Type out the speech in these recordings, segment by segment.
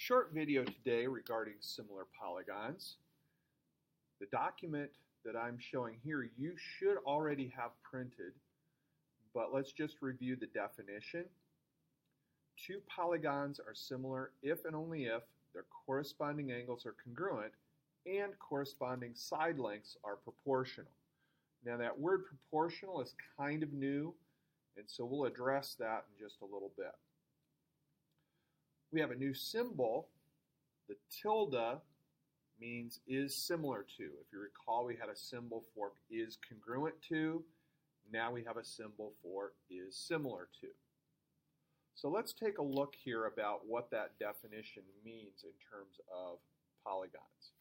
Short video today regarding similar polygons. The document that I'm showing here you should already have printed, but let's just review the definition. Two polygons are similar if and only if their corresponding angles are congruent and corresponding side lengths are proportional. Now that word proportional is kind of new, and so we'll address that in just a little bit. We have a new symbol. The tilde means is similar to. If you recall, we had a symbol for is congruent to. Now we have a symbol for is similar to. So let's take a look here about what that definition means in terms of polygons.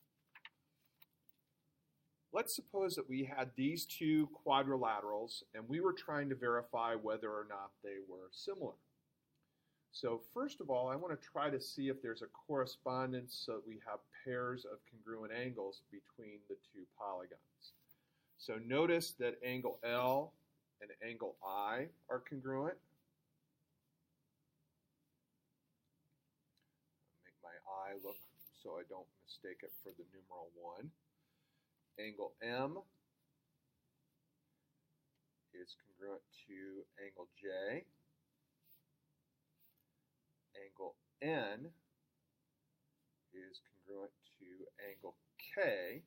Let's suppose that we had these two quadrilaterals and we were trying to verify whether or not they were similar. So first of all, I want to try to see if there's a correspondence so that we have pairs of congruent angles between the two polygons. So notice that angle L and angle I are congruent. Make my I look so I don't mistake it for the numeral 1. Angle M is congruent to angle J. Angle N is congruent to angle K.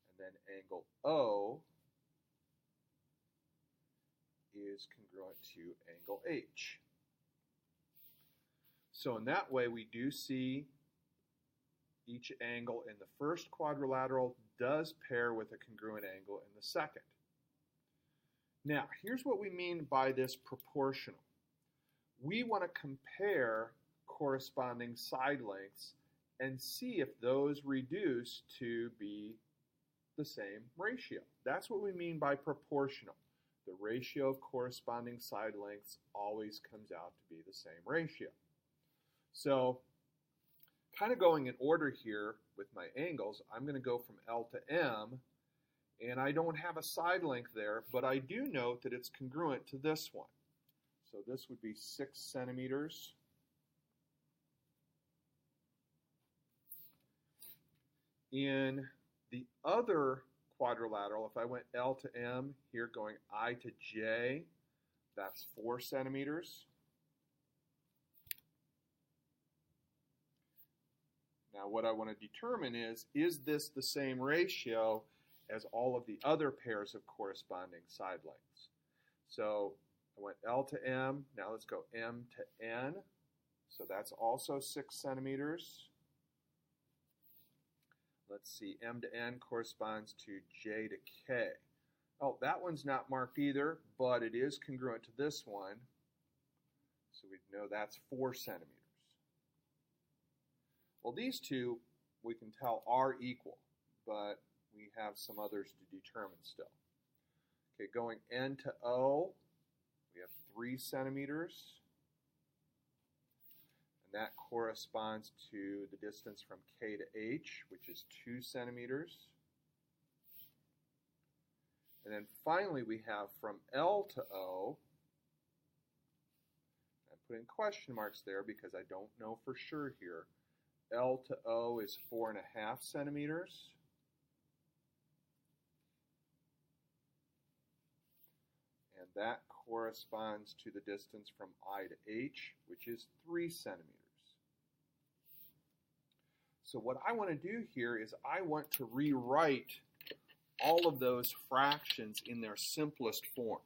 And then angle O is congruent to angle H. So in that way, we do see each angle in the first quadrilateral does pair with a congruent angle in the second. Now, here's what we mean by this proportional. We want to compare corresponding side lengths and see if those reduce to be the same ratio. That's what we mean by proportional. The ratio of corresponding side lengths always comes out to be the same ratio. So, kind of going in order here with my angles, I'm going to go from L to M, and I don't have a side length there, but I do note that it's congruent to this one. So this would be 6 centimeters. In the other quadrilateral, if I went L to M, here going I to J, that's 4 centimeters. Now what I want to determine is this the same ratio as all of the other pairs of corresponding side lengths? So I went L to M, now let's go M to N. So that's also 6 centimeters. Let's see, M to N corresponds to J to K. Oh, that one's not marked either, but it is congruent to this one. So we know that's 4 centimeters. Well, these two, we can tell, are equal, but we have some others to determine still. Okay, going N to O, we have 3 centimeters, and that corresponds to the distance from K to H, which is 2 centimeters. And then finally we have from L to O, I'm putting question marks there because I don't know for sure here. L to O is 4.5 centimeters. And that corresponds to the distance from I to H, which is 3 centimeters. So what I want to do here is I want to rewrite all of those fractions in their simplest form.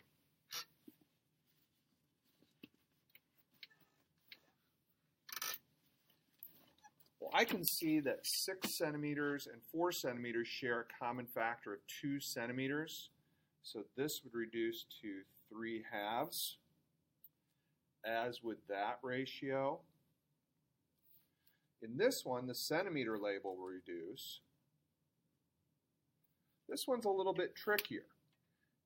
Well, I can see that 6 centimeters and 4 centimeters share a common factor of 2 centimeters. So this would reduce to 3/2, as would that ratio. In this one, the centimeter label will reduce. This one's a little bit trickier.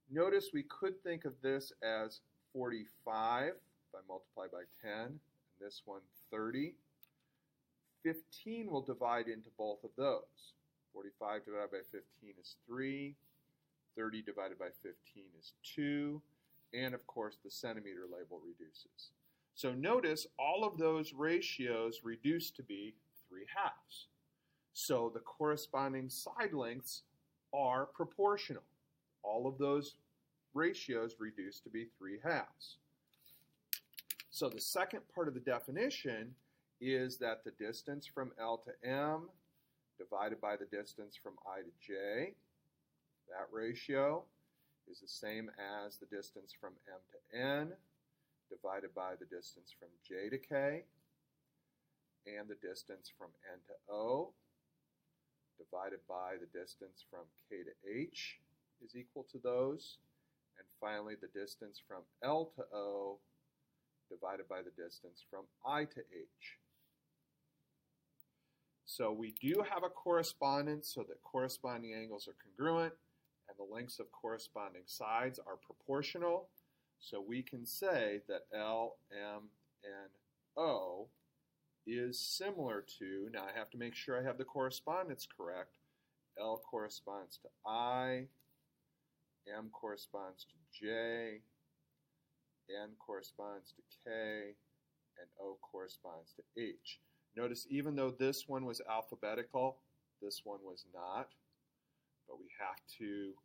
Notice we could think of this as 45 if I multiply by 10, and this one 30. 15 will divide into both of those. 45 divided by 15 is 3. 30 divided by 15 is 2. And of course, the centimeter label reduces. So notice all of those ratios reduce to be 3/2. So the corresponding side lengths are proportional. All of those ratios reduce to be 3/2. So the second part of the definition is that the distance from L to M divided by the distance from I to J, that ratio is the same as the distance from M to N divided by the distance from J to K, and the distance from N to O divided by the distance from K to H is equal to those. And finally, the distance from L to O divided by the distance from I to H. So we do have a correspondence so that corresponding angles are congruent and the lengths of corresponding sides are proportional. So we can say that L, M, N, O is similar to, now I have to make sure I have the correspondence correct, L corresponds to I, M corresponds to J, N corresponds to K, and O corresponds to H. Notice even though this one was alphabetical, this one was not, but we have to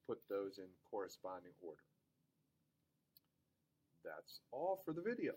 put those in corresponding order. That's all for the video.